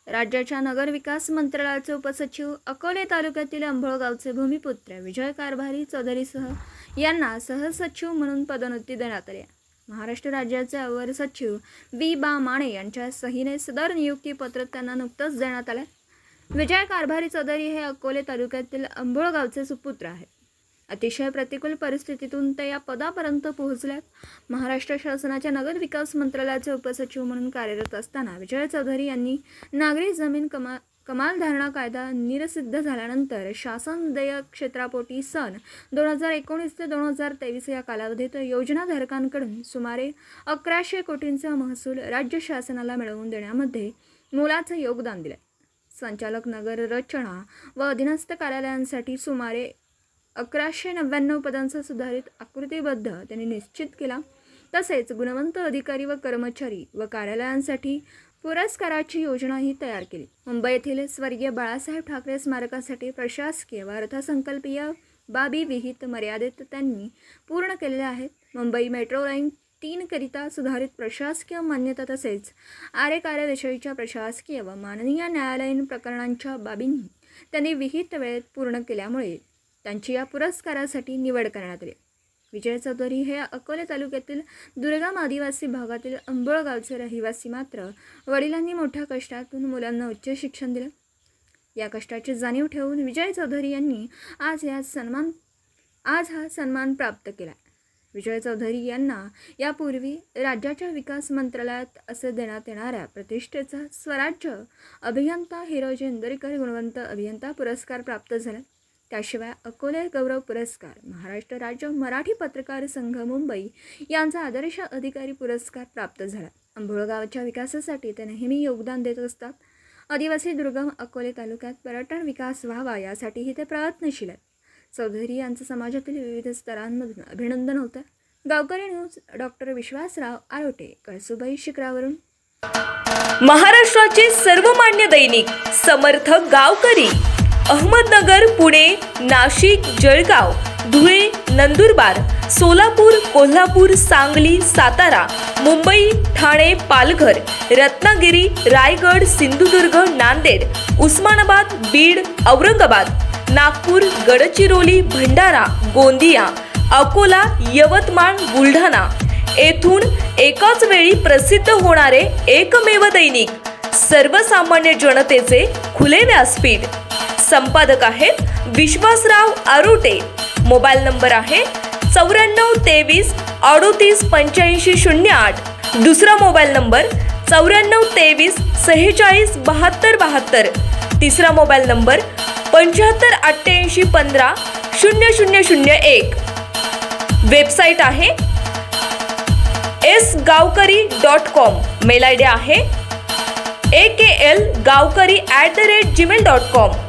राज्याच्या नगरविकास मंत्रालयाचे उपसचिव अकोले तालुक्यातील अंभोळ गावचे भूमिपुत्र विजय कारभारी चौधरीसह यांना सहसचिव म्हणून पदोन्नती देण्यात आली आहे। महाराष्ट्र राज्याचे अवर सचिव वी बा माने यांच्या सहीने सदर नियुक्ती पत्र त्यांना नुकतंच देण्यात आले। विजय कारभारी चौधरी हे अकोले तालुक्यातील अंभोळ गावचे सुपुत्र आहेत। अतिशय प्रतिकूल परिस्थितीतून ते या पदापर्यंत पोहोचल्यात। महाराष्ट्र शासनाच्या नगर विकास मंत्रालयाचे उपसचिव म्हणून कार्यरत असताना विजय चौधरी यांनी नागरी जमीन कमाल धारणा कायदा निरसिद्ध झाल्यानंतर शासन देयक क्षेत्रापोटी सन 2019 ते 2023 या कालावधीत योजनाधारकांकडून सुमारे 1100 कोटींचा महसूल राज्य शासनाला मिळवून देण्यामध्ये मोलाचे योगदान दिले। संचालक नगर रचना व अधीनस्थ कार्यालयांसाठी सुमारे 1199 पदांचा सुधारित आकृतीबद्ध त्यांनी निश्चित केला। तसेच गुणवंत अधिकारी व कर्मचारी व कार्यालयांसाठी पुरस्काराची योजनाही तयार केली। मुंबई येथील स्वर्गीय बाळासाहेब ठाकरे स्मारकासाठी प्रशासकीय व अर्थसंकल्पीय बाबी विहित मर्यादेत त्यांनी पूर्ण केलेल्या आहेत। मुंबई मेट्रो लाईन 3 करिता सुधारित प्रशासकीय मान्यता तसेच कार्यविषयीच्या प्रशासकीय व माननीय न्यायालयीन प्रकरणांच्या बाबींनी त्यांनी विहित वेळेत पूर्ण केल्यामुळे त्यांची या पुरस्कारासाठी निवड करण्यात आली। विजय चौधरी हे अकोले तालुक्यातील दुर्गम आदिवासी भागातील अंभोळ गावचे रहिवासी मात्र वडिलांनी मोठ्या कष्टातून मुलांना उच्च शिक्षण दिले। या कष्टाची जाणीव ठेवून विजय चौधरी यांनी आज हा सन्मान प्राप्त केला। विजय चौधरी यांना यापूर्वी राज्याच्या विकास मंत्रालयात असे देण्यात येणाऱ्या प्रतिष्ठेचा स्वराज्य अभियंता हिरोजी इंदोरीकर गुणवंत अभियंता पुरस्कार प्राप्त झाला। त्याशिवाय अकोले गौरव पुरस्कार, महाराष्ट्र राज्य मराठी पत्रकार संघ मुंबई यांचा आदर्श अधिकारी पुरस्कार प्राप्त झाला। अंभोळ गावाच्या विकासासाठी ते नेहमी योगदान देत असतात। आदिवासी दुर्गम अकोले तालुक्यात पर्यटन विकास व्हावा यासाठीही ते प्रयत्नशील आहेत। चौधरी यांचं समाजातील विविध स्तरांमधून अभिनंदन होतं। गावकरी न्यूज डॉक्टर विश्वासराव आरोटे, कळसुबाई शिखरावरून। महाराष्ट्राचे सर्वमान्य दैनिक समर्थ गावकरी अहमदनगर, पुणे, नाशिक, जळगाव, धुळे, नंदुरबार, सोलापूर, कोल्हापूर, सांगली, सातारा, मुंबई, ठाणे, पालघर, रत्नागिरी, रायगड, सिंधुदुर्ग, नांदेड, उस्मानाबाद, बीड, औरंगाबाद, नागपूर, गडचिरोली, भंडारा, गोंदिया, अकोला, यवतमाळ, बुलढाणा येथून एकाच वेळी प्रसिद्ध होणारे एकमेव दैनिक, सर्वसामान्य जनतेचे खुले व्यासपीठ। संपादक आहेत विश्वासराव आरोटे। मोबाईल नंबर आहे 9423 38 85 08। दुसरा मोबाईल नंबर 9423 46 72 72। तिसरा मोबाईल नंबर 75 88 15 0001। वेबसाईट आहे sgavkari.com। मेल आयडी आहे akl gavkari@gmail.com।